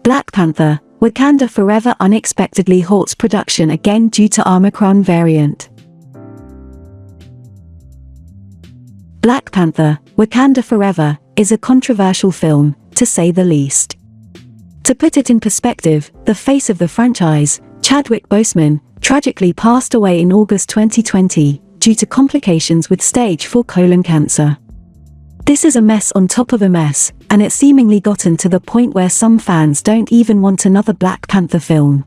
Black Panther, Wakanda Forever unexpectedly halts production again due to Omicron variant. Black Panther, Wakanda Forever, is a controversial film, to say the least. To put it in perspective, the face of the franchise, Chadwick Boseman, tragically passed away in August 2020, due to complications with stage 4 colon cancer. This is a mess on top of a mess, and it's seemingly gotten to the point where some fans don't even want another Black Panther film.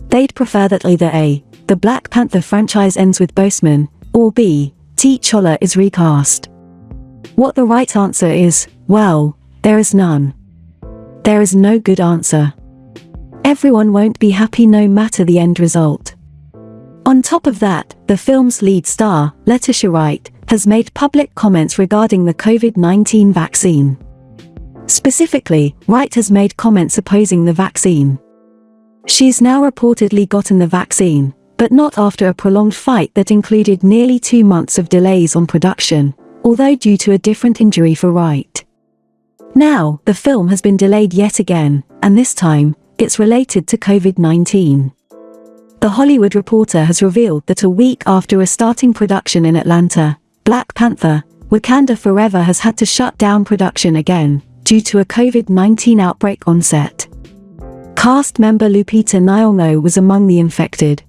They'd prefer that either A, the Black Panther franchise ends with Boseman, or B, T'Challa is recast. What the right answer is, well, there is none. There is no good answer. Everyone won't be happy no matter the end result. On top of that, the film's lead star, Letitia Wright, has made public comments regarding the COVID-19 vaccine. Specifically, Wright has made comments opposing the vaccine. She's now reportedly gotten the vaccine, but not after a prolonged fight that included nearly 2 months of delays on production, although due to a different injury for Wright. Now, the film has been delayed yet again, and this time, it's related to COVID-19. The Hollywood Reporter has revealed that a week after restarting production in Atlanta, Black Panther, Wakanda Forever has had to shut down production again, due to a COVID-19 outbreak on set. Cast member Lupita Nyong'o was among the infected.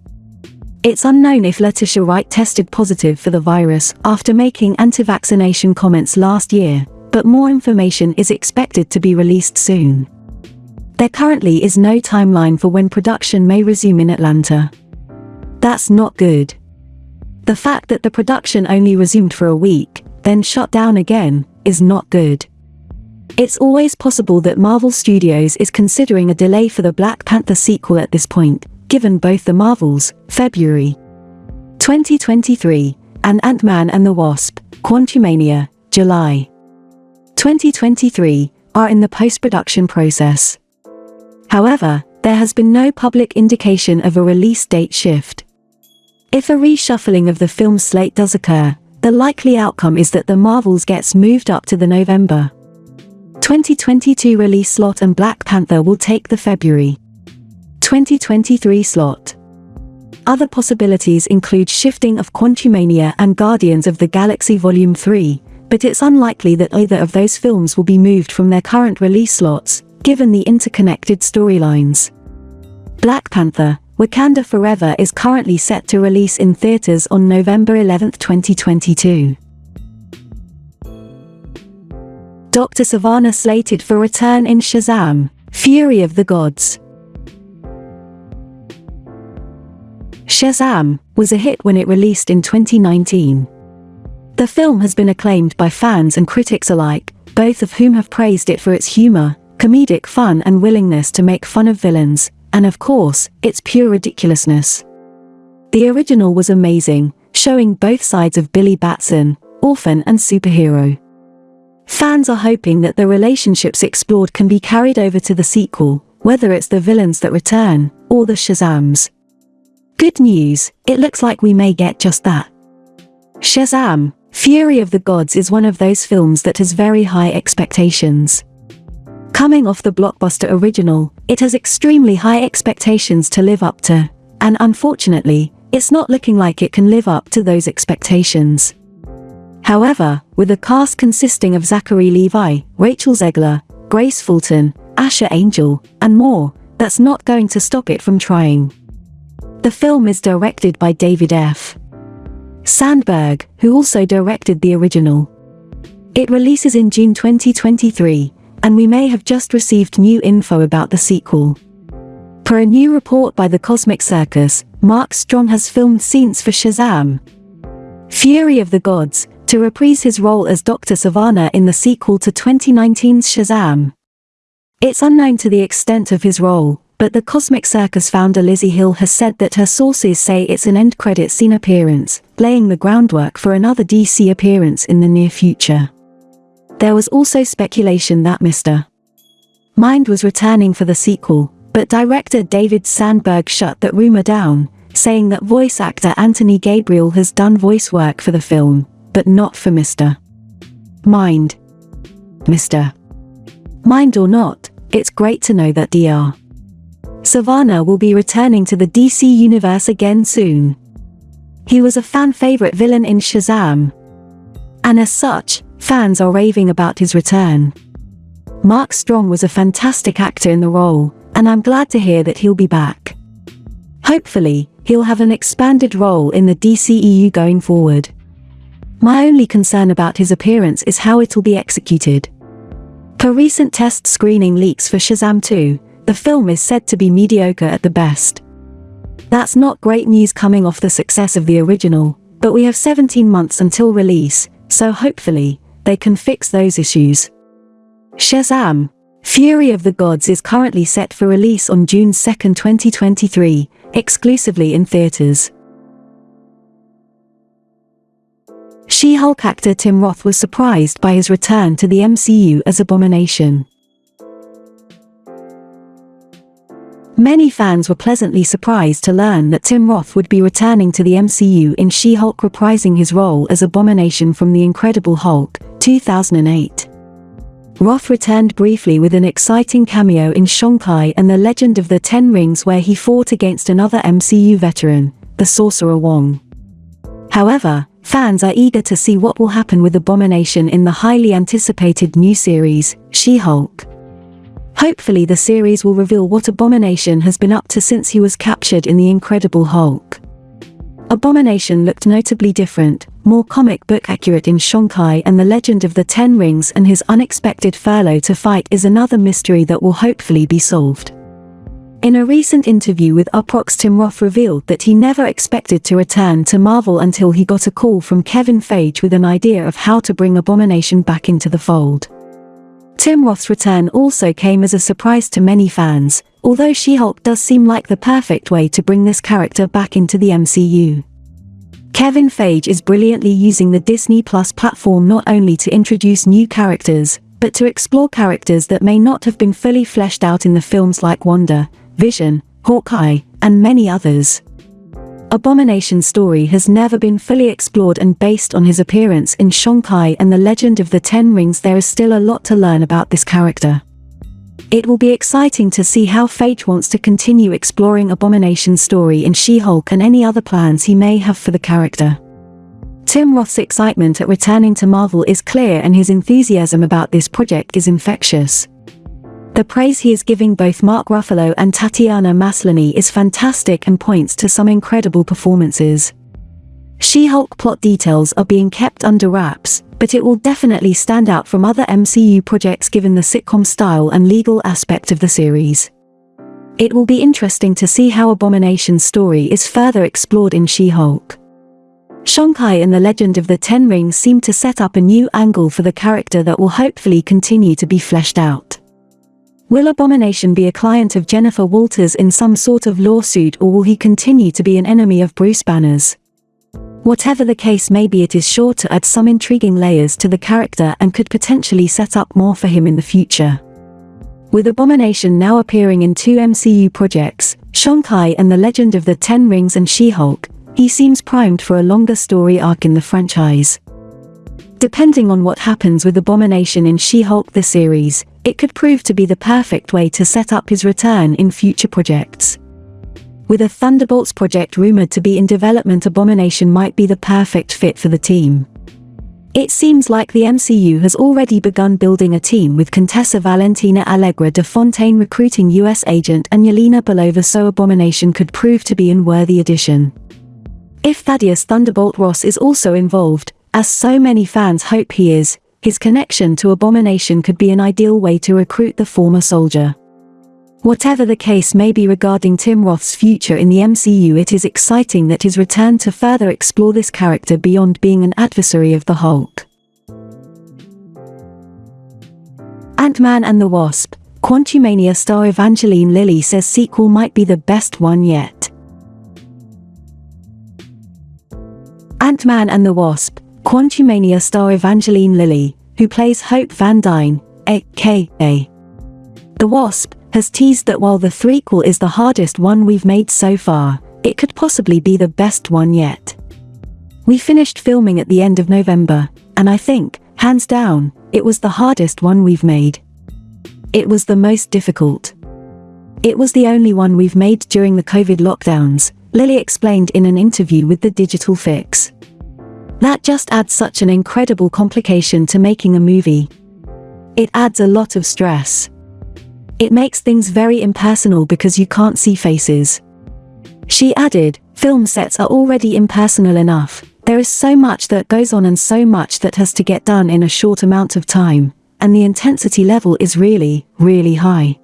It's unknown if Letitia Wright tested positive for the virus after making anti-vaccination comments last year, but more information is expected to be released soon. There currently is no timeline for when production may resume in Atlanta. That's not good. The fact that the production only resumed for a week, then shut down again, is not good. It's always possible that Marvel Studios is considering a delay for the Black Panther sequel at this point, given both the Marvels, February 2023, and Ant-Man and the Wasp, Quantumania, July 2023, are in the post-production process. However, there has been no public indication of a release date shift. If a reshuffling of the film's slate does occur, the likely outcome is that the Marvels gets moved up to the November 2022 release slot and Black Panther will take the February 2023 slot. Other possibilities include shifting of Quantumania and Guardians of the Galaxy Volume 3, but it's unlikely that either of those films will be moved from their current release slots, given the interconnected storylines. Black Panther, Wakanda Forever is currently set to release in theaters on November 11, 2022. Dr. Sivana slated for return in Shazam, Fury of the Gods. Shazam was a hit when it released in 2019. The film has been acclaimed by fans and critics alike, both of whom have praised it for its humor, comedic fun and willingness to make fun of villains, and of course, its pure ridiculousness. The original was amazing, showing both sides of Billy Batson, orphan and superhero. Fans are hoping that the relationships explored can be carried over to the sequel, whether it's the villains that return, or the Shazams. Good news, it looks like we may get just that. Shazam, Fury of the Gods is one of those films that has very high expectations. Coming off the blockbuster original, it has extremely high expectations to live up to, and unfortunately, it's not looking like it can live up to those expectations. However, with a cast consisting of Zachary Levi, Rachel Zegler, Grace Fulton, Asher Angel, and more, that's not going to stop it from trying. The film is directed by David F. Sandberg, who also directed the original. It releases in June 2023, and we may have just received new info about the sequel. Per a new report by the Cosmic Circus, Mark Strong has filmed scenes for Shazam, Fury of the Gods, to reprise his role as Dr. Sivana in the sequel to 2019's Shazam. It's unknown to the extent of his role, but the Cosmic Circus founder Lizzie Hill has said that her sources say it's an end-credit scene appearance, laying the groundwork for another DC appearance in the near future. There was also speculation that Mr. Mind was returning for the sequel, but director David Sandberg shut that rumor down, saying that voice actor Anthony Gabriel has done voice work for the film, but not for Mr. Mind. Mr. Mind or not, it's great to know that Dr. Sivana will be returning to the DC universe again soon. He was a fan favorite villain in Shazam, and as such, fans are raving about his return. Mark Strong was a fantastic actor in the role, and I'm glad to hear that he'll be back. Hopefully, he'll have an expanded role in the DCEU going forward. My only concern about his appearance is how it'll be executed. Per recent test screening leaks for Shazam 2, the film is said to be mediocre at the best. That's not great news coming off the success of the original, but we have 17 months until release, so hopefully, they can fix those issues. Shazam! Fury of the Gods is currently set for release on June 2, 2023, exclusively in theaters. She-Hulk actor Tim Roth was surprised by his return to the MCU as Abomination. Many fans were pleasantly surprised to learn that Tim Roth would be returning to the MCU in She-Hulk, reprising his role as Abomination from The Incredible Hulk, 2008. Roth returned briefly with an exciting cameo in Shang-Chi and the Legend of the Ten Rings, where he fought against another MCU veteran, the Sorcerer Wong. However, fans are eager to see what will happen with Abomination in the highly anticipated new series, She-Hulk. Hopefully the series will reveal what Abomination has been up to since he was captured in The Incredible Hulk. Abomination looked notably different, more comic book accurate in Shang-Chi and the Legend of the Ten Rings, and his unexpected furlough to fight is another mystery that will hopefully be solved. In a recent interview with Uproxx, Tim Roth revealed that he never expected to return to Marvel until he got a call from Kevin Feige with an idea of how to bring Abomination back into the fold. Tim Roth's return also came as a surprise to many fans, although She-Hulk does seem like the perfect way to bring this character back into the MCU. Kevin Feige is brilliantly using the Disney Plus platform not only to introduce new characters, but to explore characters that may not have been fully fleshed out in the films like Wanda, Vision, Hawkeye, and many others. Abomination's story has never been fully explored, and based on his appearance in Shang-Chi and the Legend of the Ten Rings, there is still a lot to learn about this character. It will be exciting to see how Feige wants to continue exploring Abomination's story in She-Hulk and any other plans he may have for the character. Tim Roth's excitement at returning to Marvel is clear, and his enthusiasm about this project is infectious. The praise he is giving both Mark Ruffalo and Tatiana Maslany is fantastic and points to some incredible performances. She-Hulk plot details are being kept under wraps, but it will definitely stand out from other MCU projects given the sitcom style and legal aspect of the series. It will be interesting to see how Abomination's story is further explored in She-Hulk. Shang-Chi and the Legend of the Ten Rings seem to set up a new angle for the character that will hopefully continue to be fleshed out. Will Abomination be a client of Jennifer Walters in some sort of lawsuit, or will he continue to be an enemy of Bruce Banner's? Whatever the case may be, it is sure to add some intriguing layers to the character and could potentially set up more for him in the future. With Abomination now appearing in 2 MCU projects, Shang-Chi and the Legend of the Ten Rings and She-Hulk, he seems primed for a longer story arc in the franchise. Depending on what happens with Abomination in She-Hulk the series, it could prove to be the perfect way to set up his return in future projects. With a Thunderbolts project rumored to be in development, Abomination might be the perfect fit for the team. It seems like the MCU has already begun building a team, with Contessa Valentina Allegra de Fontaine recruiting US agent and Yelena Belova, so Abomination could prove to be a worthy addition. If Thaddeus Thunderbolt Ross is also involved, as so many fans hope he is, his connection to Abomination could be an ideal way to recruit the former soldier. Whatever the case may be regarding Tim Roth's future in the MCU, it is exciting that his return to further explore this character beyond being an adversary of the Hulk. Ant-Man and the Wasp, Quantumania star Evangeline Lilly says sequel might be the best one yet. Ant-Man and the Wasp, Quantumania star Evangeline Lilly, who plays Hope Van Dyne, aka The Wasp, has teased that while the threequel is the hardest one we've made so far, it could possibly be the best one yet. We finished filming at the end of November, and I think, hands down, it was the hardest one we've made. It was the most difficult. It was the only one we've made during the COVID lockdowns, Lilly explained in an interview with the Digital Fix. That just adds such an incredible complication to making a movie. It adds a lot of stress. It makes things very impersonal because you can't see faces. She added, film sets are already impersonal enough. There is so much that goes on and so much that has to get done in a short amount of time, and the intensity level is really, really high.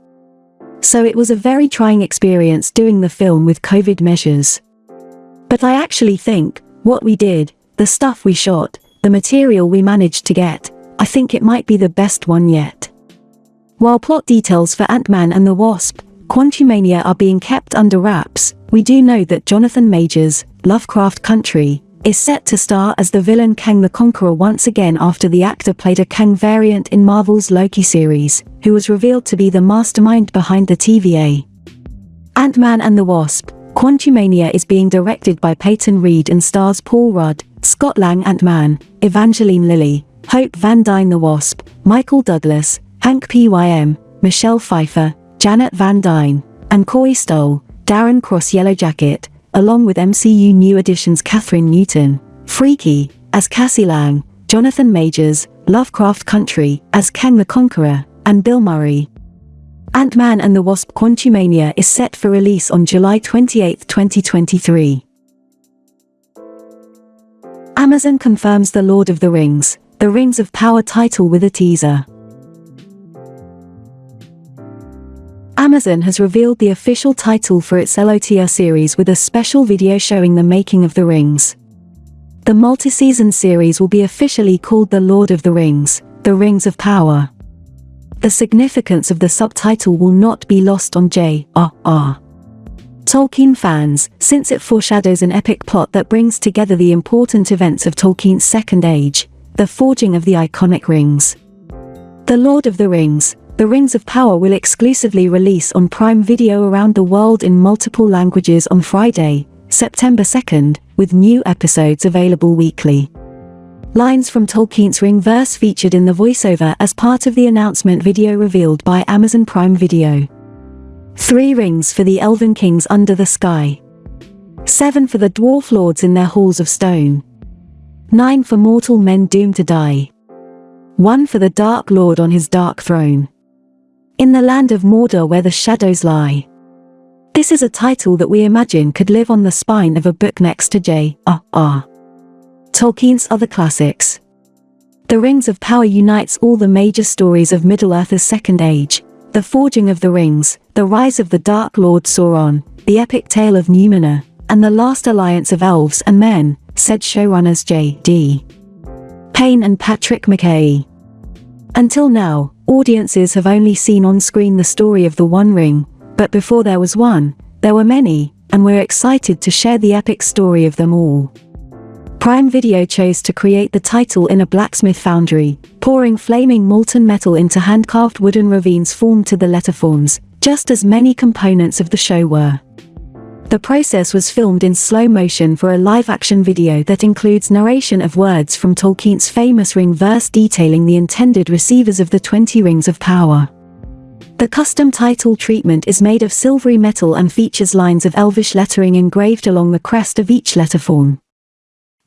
So it was a very trying experience doing the film with COVID measures. But I actually think, what we did, the stuff we shot, the material we managed to get, I think it might be the best one yet. While plot details for Ant-Man and the Wasp, Quantumania are being kept under wraps, we do know that Jonathan Majors, Lovecraft Country, is set to star as the villain Kang the Conqueror once again after the actor played a Kang variant in Marvel's Loki series, who was revealed to be the mastermind behind the TVA. Ant-Man and the Wasp, Quantumania is being directed by Peyton Reed and stars Paul Rudd, Scott Lang Ant-Man, Evangeline Lilly, Hope Van Dyne the Wasp, Michael Douglas, Hank Pym, Michelle Pfeiffer, Janet Van Dyne, and Corey Stoll, Darren Cross Yellowjacket, along with MCU new additions Catherine Newton, Freaky, as Cassie Lang, Jonathan Majors, Lovecraft Country, as Kang the Conqueror, and Bill Murray. Ant-Man and the Wasp Quantumania is set for release on July 28, 2023. Amazon confirms The Lord of the Rings, The Rings of Power title with a teaser. Amazon has revealed the official title for its LOTR series with a special video showing the making of the rings. The multi-season series will be officially called The Lord of the Rings, The Rings of Power. The significance of the subtitle will not be lost on J.R.R. Tolkien fans, since it foreshadows an epic plot that brings together the important events of Tolkien's Second Age, the forging of the iconic rings. The Lord of the Rings, The Rings of Power will exclusively release on Prime Video around the world in multiple languages on Friday, September 2nd, with new episodes available weekly. Lines from Tolkien's Ringverse featured in the voiceover as part of the announcement video revealed by Amazon Prime Video. 3 rings for the Elven Kings under the sky. 7 for the Dwarf Lords in their halls of stone. 9 for mortal men doomed to die. 1 for the Dark Lord on his dark throne. In the land of Mordor where the shadows lie. This is a title that we imagine could live on the spine of a book next to J.R.R. Tolkien's other classics. The Rings of Power unites all the major stories of Middle-earth's Second Age, the forging of the rings, the rise of the Dark Lord Sauron, the epic tale of Numenor, and the last alliance of elves and men, said showrunners J.D. Payne and Patrick McKay. Until now, audiences have only seen on screen the story of the One Ring, but before there was one, there were many, and we're excited to share the epic story of them all. Prime Video chose to create the title in a blacksmith foundry, pouring flaming molten metal into hand-carved wooden ravines formed to the letterforms, just as many components of the show were. The process was filmed in slow motion for a live-action video that includes narration of words from Tolkien's famous Ringverse detailing the intended receivers of the 20 Rings of Power. The custom title treatment is made of silvery metal and features lines of Elvish lettering engraved along the crest of each letterform.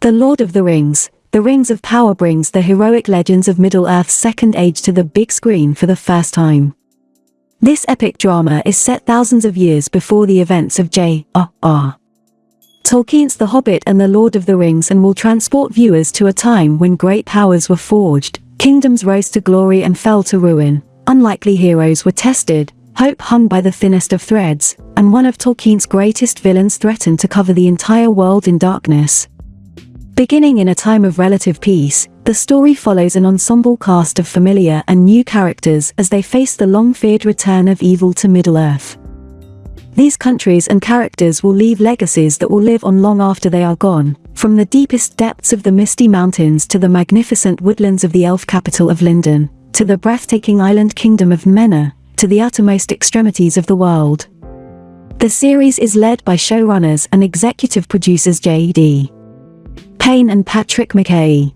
The Lord of the Rings, The Rings of Power brings the heroic legends of Middle-earth's Second Age to the big screen for the first time. This epic drama is set thousands of years before the events of J.R.R. Tolkien's The Hobbit and The Lord of the Rings and will transport viewers to a time when great powers were forged, kingdoms rose to glory and fell to ruin, unlikely heroes were tested, hope hung by the thinnest of threads, and one of Tolkien's greatest villains threatened to cover the entire world in darkness. Beginning in a time of relative peace, the story follows an ensemble cast of familiar and new characters as they face the long-feared return of evil to Middle-earth. These countries and characters will leave legacies that will live on long after they are gone, from the deepest depths of the misty mountains to the magnificent woodlands of the elf capital of Lindon, to the breathtaking island kingdom of Menor, to the uttermost extremities of the world. The series is led by showrunners and executive producers J.D. Payne and Patrick McKay.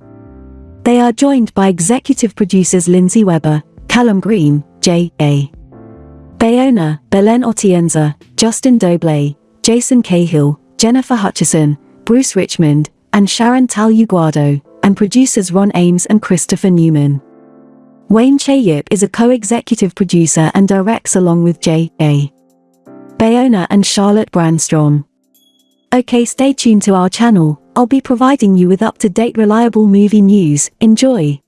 They are joined by executive producers Lindsay Weber, Callum Green, J.A. Bayona, Belen Otienza, Justin Doble, Jason Cahill, Jennifer Hutchison, Bruce Richmond, and Sharon Taliguardo, and producers Ron Ames and Christopher Newman. Wayne Chayip is a co-executive producer and directs along with J.A. Bayona and Charlotte Brandstrom. Okay, stay tuned to our channel. I'll be providing you with up-to-date reliable movie news. Enjoy!